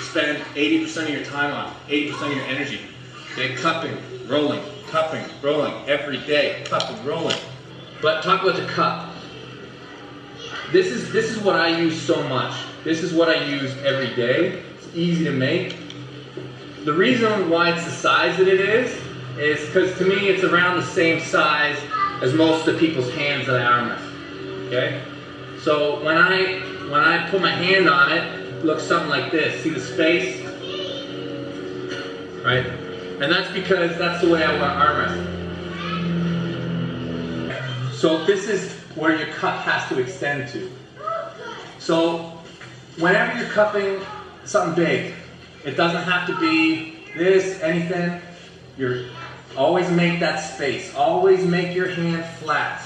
spend 80% of your time on, 80% of your energy. Okay, cupping, rolling, every day, cupping, rolling. But talk about the cup. This is what I use so much. This is what I use every day. It's easy to make. The reason why it's the size that it is because to me it's around the same size as most of the people's hands that I arm wrestle. Okay? So when I put my hand on it, it looks something like this. See the space? Right? And that's because that's the way I want to arm wrestle. So this is where your cup has to extend to. So whenever you're cupping something big, it doesn't have to be this, anything. You're always make that space. Always make your hand flat.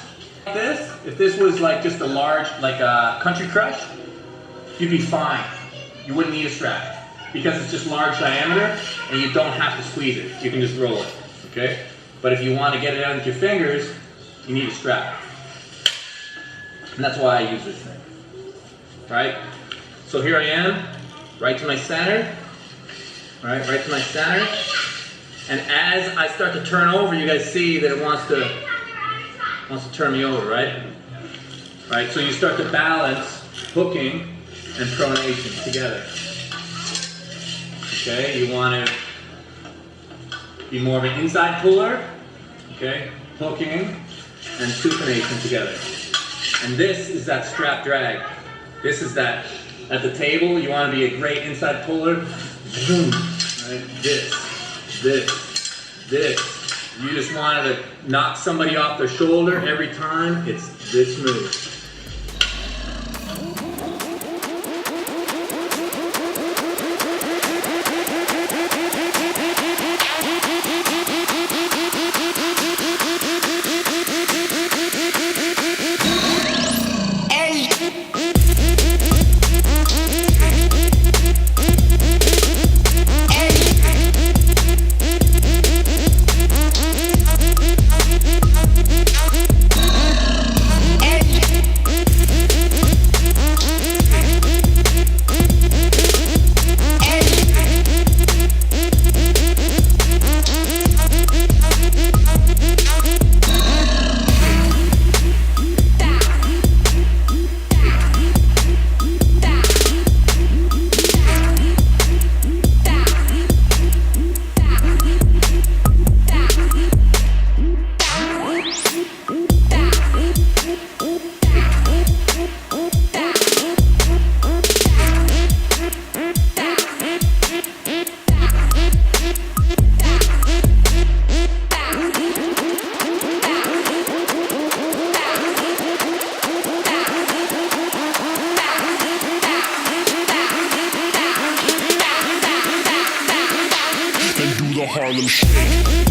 Like this, if this was like just a large, like a country crush, you'd be fine. You wouldn't need a strap because it's just large diameter and you don't have to squeeze it. You can just roll it, okay? But if you want to get it out with your fingers, you need a strap. And that's why I use this thing, right? So here I am, right to my center, right to my center. And as I start to turn over, you guys see that it wants to turn me over, right? Right, so you start to balance hooking and pronation together. Okay, you want to be more of an inside puller, okay? Hooking and supination together. And this is that strap drag. This is that, at the table, you want to be a great inside puller. Boom, right? This. You just wanted to knock somebody off their shoulder every time. It's this move. Harlem Shake.